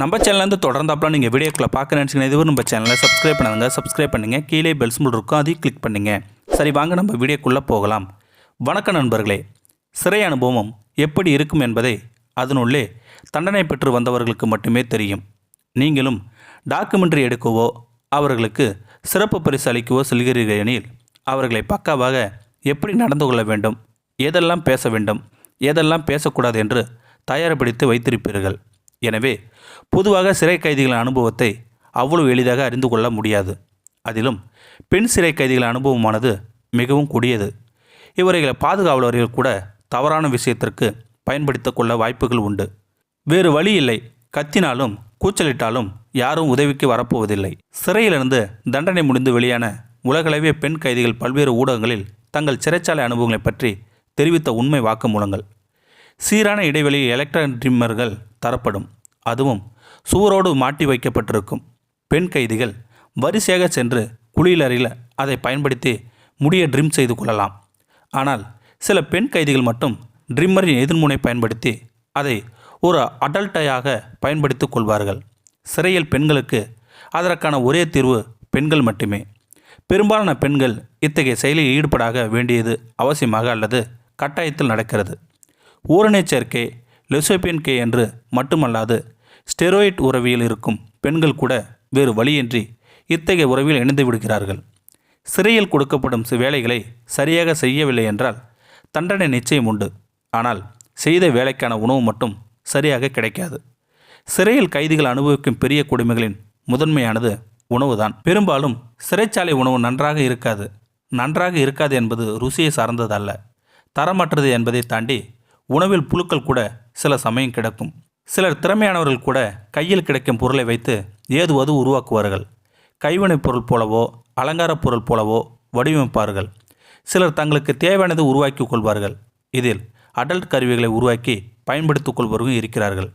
நம்ம சேனல்லேருந்து தொடர்ந்தாப்பலாம் நீங்கள் வீடியோக்களை பார்க்க நினச்சிங்கன்னா இதுவரை நம்ம சேனலை சப்ஸ்கிரைப் பண்ணுங்க. சப்ஸ்கிரைப் பண்ணுங்கள். கீழே பெல் சிம்பல் இருக்கும், அதையும் கிளிக் பண்ணுங்கள். சரி, வாங்க நம்ம வீடியோக்குள்ளே போகலாம். வணக்கம் நண்பர்களே. சிறை அனுபவம் எப்படி இருக்கும் என்பதை அதனுள்ளே தண்டனை பெற்று வந்தவர்களுக்கு மட்டுமே தெரியும். நீங்களும் டாக்குமெண்ட்ரி எடுக்கவோ அவர்களுக்கு சிறப்பு பரிசு அளிக்கவோ செல்கிறீர்கள் எனில் அவர்களை பக்காவாக எப்படி நடந்து கொள்ள வேண்டும், எதெல்லாம் பேச வேண்டும், எதெல்லாம் பேசக்கூடாது என்று தயார்படுத்தி வைத்திருப்பீர்கள். எனவே பொதுவாக சிறை கைதிகளின் அனுபவத்தை அவ்வளவு எளிதாக அறிந்து கொள்ள முடியாது. அதிலும் பெண் சிறை கைதிகளின் அனுபவமானது மிகவும் கொடியது. இவர்களை பாதுகாவலர்கள் கூட தவறான விஷயத்திற்கு பயன்படுத்த கொள்ள வாய்ப்புகள் உண்டு. வேறு வழி இல்லை. கத்தினாலும் கூச்சலிட்டாலும் யாரும் உதவிக்கு வரப்போவதில்லை. சிறையிலிருந்து தண்டனை முடிந்து வெளியான உலகளவிய பெண் கைதிகள் பல்வேறு ஊடகங்களில் தங்கள் சிறைச்சாலை அனுபவங்களை பற்றி தெரிவித்த உண்மை வாக்குமூலங்கள். சீரான இடைவெளியில் எலக்ட்ரானிக் ட்ரிம்மர்கள் தரப்படும். அதுவும் சுவரோடு மாட்டி வைக்கப்பட்டிருக்கும். பெண் கைதிகள் வரிசையாக சென்று குளியலறையில் அதை பயன்படுத்தி முடியை ட்ரிம் செய்து கொள்ளலாம். ஆனால் சில பெண் கைதிகள் மட்டும் ட்ரிம்மரின் எதிர்முனை பயன்படுத்தி அதை ஒரு அடல்ட்டையாக பயன்படுத்தி கொள்வார்கள். சிறையில் பெண்களுக்கு அதற்கான ஒரே தீர்வு பெண்கள் மட்டுமே. பெரும்பாலான பெண்கள் இத்தகைய செயலில் ஈடுபடாக வேண்டியது அவசியமாக அல்லது கட்டாயத்தில் நடக்கிறது. ஊரணை சேர்க்கை, லெசோபியன் கே என்று மட்டுமல்லாது ஸ்டெராய்ட் உறவியில் இருக்கும் பெண்கள் கூட வேறு வழியின்றி இத்தகைய உறவில் இணைந்து விடுகிறார்கள். சிறையில் கொடுக்கப்படும் வேலைகளை சரியாக செய்யவில்லை என்றால் தண்டனை நிச்சயம் உண்டு. ஆனால் செய்த வேலைக்கான உணவு மட்டும் சரியாக கிடைக்காது. சிறையில் கைதிகள் அனுபவிக்கும் பெரிய கொடுமைகளின் முதன்மையானது உணவுதான். பெரும்பாலும் சிறைச்சாலை உணவு நன்றாக இருக்காது என்பது ருசியை சார்ந்ததல்ல, தரமற்றது என்பதை தாண்டி உணவில் புழுக்கள் கூட சில சமயம் கிடக்கும். சிலர் திறமையானவர்கள் கூட கையில் கிடைக்கும் பொருளை வைத்து ஏதுவது உருவாக்குவார்கள். கைவினைப் பொருள் போலவோ அலங்கார பொருள் போலவோ வடிவமைப்பார்கள். சிலர் தங்களுக்கு தேவையானது உருவாக்கி கொள்வார்கள். இதில் அடல்ட் கருவிகளை உருவாக்கி பயன்படுத்திக் கொள்வர்களும் இருக்கிறார்கள்.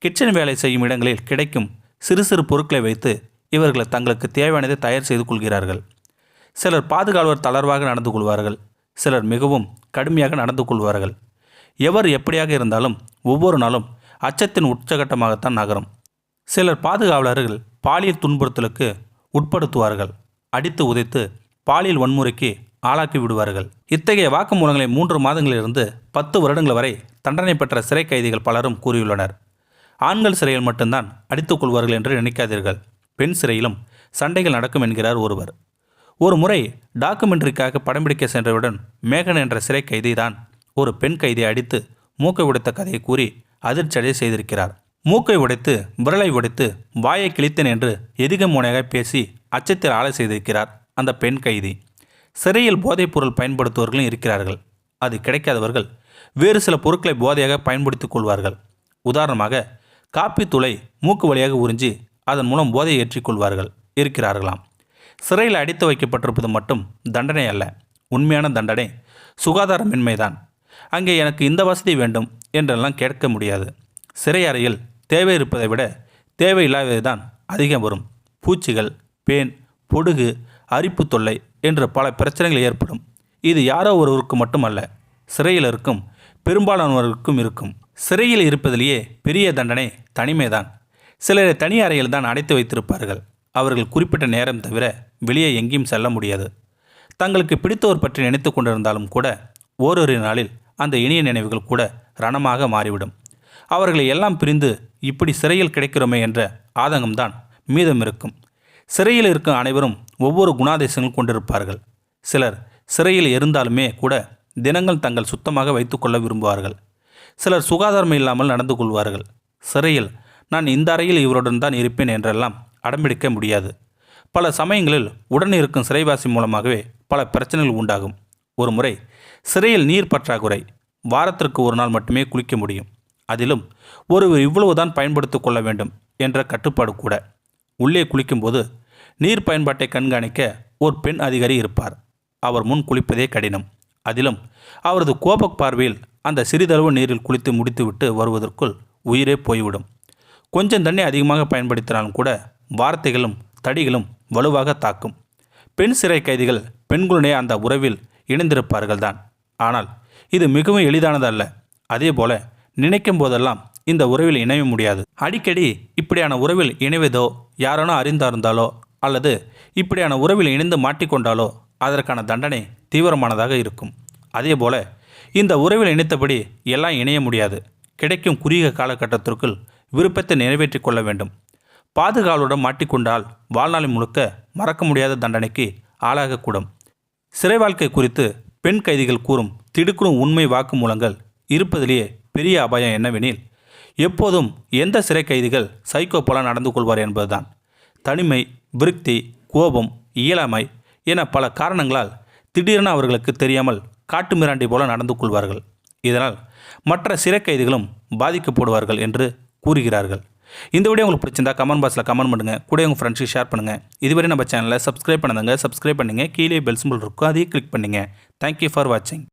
கிச்சன் வேலை செய்யும் இடங்களில் கிடைக்கும் சிறு சிறு பொருட்களை வைத்து இவர்கள் தங்களுக்கு தேவையானதை தயார் செய்து கொள்கிறார்கள். சிலர் பாதுகாவலர் தளர்வாக நடந்து கொள்வார்கள். சிலர் மிகவும் கடுமையாக நடந்து கொள்வார்கள். எவர் எப்படியாக இருந்தாலும் ஒவ்வொரு நாளும் அச்சத்தின் உச்சகட்டமாகத்தான் நகரும். சிலர் பாதுகாவலர்கள் பாலியல் துன்புறுத்தலுக்கு உட்படுத்துவார்கள். அடித்து உதைத்து பாலியல் வன்முறைக்கு ஆளாக்கி விடுவார்கள். இத்தகைய வாக்குமூலங்களை 3 மாதங்களிலிருந்து 10 வருடங்கள் வரை தண்டனை பெற்ற சிறை கைதிகள் பலரும் கூறியுள்ளனர். ஆண்கள் சிறையில் மட்டும்தான் அடித்துக் கொள்வார்கள் என்று நினைக்காதீர்கள். பெண் சிறையிலும் சண்டைகள் நடக்கும் என்கிறார் ஒருவர். ஒரு முறை டாக்குமெண்ட்ரிக்காக படம் பிடிக்க சென்றவுடன் மேகன் என்ற சிறை கைதி தான் ஒரு பெண் கைதியை அடித்து மூக்கை உடைத்த கதையை கூறி அதிர்ச்சியடைய செய்திருக்கிறார். மூக்கை உடைத்து, விரலை உடைத்து, வாயை கிழித்தேன் என்று எதிகமோனையாக பேசி அச்சத்தில் ஆளை செய்திருக்கிறார் அந்த பெண் கைதி. சிறையில் போதைப் பொருள் பயன்படுத்துவர்களும் இருக்கிறார்கள். அது கிடைக்காதவர்கள் வேறு சில பொருட்களை போதையாக பயன்படுத்திக் கொள்வார்கள். உதாரணமாக காப்பி தூளை மூக்கு வழியாக உறிஞ்சி அதன் மூலம் போதையை ஏற்றிக்கொள்வார்கள் இருக்கிறார்களாம். சிறையில் அடைத்து வைக்கப்பட்டிருப்பது மட்டும் தண்டனை அல்ல. உண்மையான தண்டனை சுகாதாரமின்மைதான். அங்கே எனக்கு இந்த வசதி வேண்டும் என்றெல்லாம் கேட்க முடியாது. சிறை அறையில் தேவை இருப்பதை விட தேவையில்லாதது தான் அதிகம் வரும். பூச்சிகள், பேன், பொடுகு, அரிப்பு தொல்லை என்று பல பிரச்சனைகள் ஏற்படும். இது யாரோ ஒருவருக்கு மட்டுமல்ல, சிறையில் இருக்கும் பெரும்பாலானவர்களுக்கும் இருக்கும். சிறையில் இருப்பதிலேயே பெரிய தண்டனை தனிமைதான். சிலரை தனி அறையில் தான் அடைத்து வைத்திருப்பார்கள். அவர்கள் குறிப்பிட்ட நேரம் தவிர வெளியே எங்கேயும் செல்ல முடியாது. தங்களுக்கு பிடித்தவர் பற்றி நினைத்து கொண்டிருந்தாலும் கூட ஓரிரு நாளில் அந்த இனிய நினைவுகள் கூட ரணமாக மாறிவிடும். அவர்களை எல்லாம் பிரிந்து இப்படி சிறையில் கிடைக்கிறோமே என்ற ஆதங்கம்தான் மீதம் இருக்கும். சிறையில் இருக்கும் அனைவரும் ஒவ்வொரு குணாதிசயங்கள் கொண்டிருப்பார்கள். சிலர் சிறையில் இருந்தாலுமே கூட தினங்கள் தங்கள் சுத்தமாக வைத்துக்கொள்ள விரும்புவார்கள். சிலர் சுகாதாரம் இல்லாமல் நடந்து கொள்வார்கள். சிறையில் நான் இந்த அறையில் இவருடன் தான் இருப்பேன் என்றெல்லாம் அடம்பிடிக்க முடியாது. பல சமயங்களில் உடன் இருக்கும் சிறைவாசி மூலமாகவே பல பிரச்சனைகள் உண்டாகும். ஒரு முறை சிறையில் நீர் பற்றாக்குறை. வாரத்திற்கு ஒரு நாள் மட்டுமே குளிக்க முடியும். அதிலும் ஒருவர் இவ்வளவுதான் பயன்படுத்தி கொள்ள வேண்டும் என்ற கட்டுப்பாடு கூட. உள்ளே குளிக்கும்போது நீர் பயன்பாட்டை கண்காணிக்க ஒரு பெண் அதிகாரி இருப்பார். அவர் முன் குளிப்பதே கடினம். அதிலும் அவரது கோப பார்வையில் அந்த சிறிதளவு நீரில் குளித்து முடித்துவிட்டு வருவதற்குள் உயிரே போய்விடும். கொஞ்சம் தண்ணி அதிகமாக பயன்படுத்தினாலும் கூட வார்த்தைகளும் தடிகளும் வலுவாக தாக்கும். பெண் சிறை கைதிகள் பெண்களுடைய அந்த உறவில் இணைந்திருப்பார்கள் தான். ஆனால் இது மிகவும் எளிதானதல்ல. அதே போல நினைக்கும் போதெல்லாம் இந்த உறவில் இணைய முடியாது. அடிக்கடி இப்படியான உறவில் இணைவதோ யாரானோ அறிந்தார்ந்தாலோ அல்லது இப்படியான உறவில் இணைந்து மாட்டிக்கொண்டாலோ அதற்கான தண்டனை தீவிரமானதாக இருக்கும். அதேபோல இந்த உறவில் இணைத்தபடி எல்லாம் இணைய முடியாது. கிடைக்கும் குறுகிய காலகட்டத்திற்குள் விருப்பத்தை நிறைவேற்றி கொள்ள வேண்டும். பாதுகாவலுடன் மாட்டிக்கொண்டால் வாழ்நாள் முழுக்க மறக்க முடியாத தண்டனைக்கு ஆளாகக்கூடும். சிறை வாழ்க்கை குறித்து பெண் கைதிகள் கூறும் திடுக்குறும் உண்மை வாக்குமூலங்கள் இருப்பதிலேயே பெரிய அபாயம் என்னவெனில், எப்போதும் எந்த சிறை கைதிகள் சைக்கோ போல நடந்து கொள்வார் என்பதுதான். தனிமை, விரக்தி, கோபம், இயலாமை என பல காரணங்களால் திடீரென அவர்களுக்கு தெரியாமல் காட்டுமிராண்டி போல நடந்து கொள்வார்கள். இதனால் மற்ற சிறை கைதிகளும் பாதிக்கப்படுவார்கள் என்று கூறுகிறார்கள். இந்த வீடியோ உங்களுக்கு பிடிச்சிருந்தா கமெண்ட் பாக்ஸில் கமெண்ட் பண்ணுங்கள். கூட உங்கள் ஃப்ரெண்ட்ஸுக்கு ஷேர் பண்ணுங்கள். இதுவரை நம்ம சேனலை சப்ஸ்கிரைப் பண்ணுங்க. சப்ஸ்கிரைப் பண்ணுங்கள். கீழே பெல் சிம்பல் இருக்கும், அதையும் கிளிக் பண்ணுங்கள். தேங்க்யூ ஃபார் வாட்சிங்.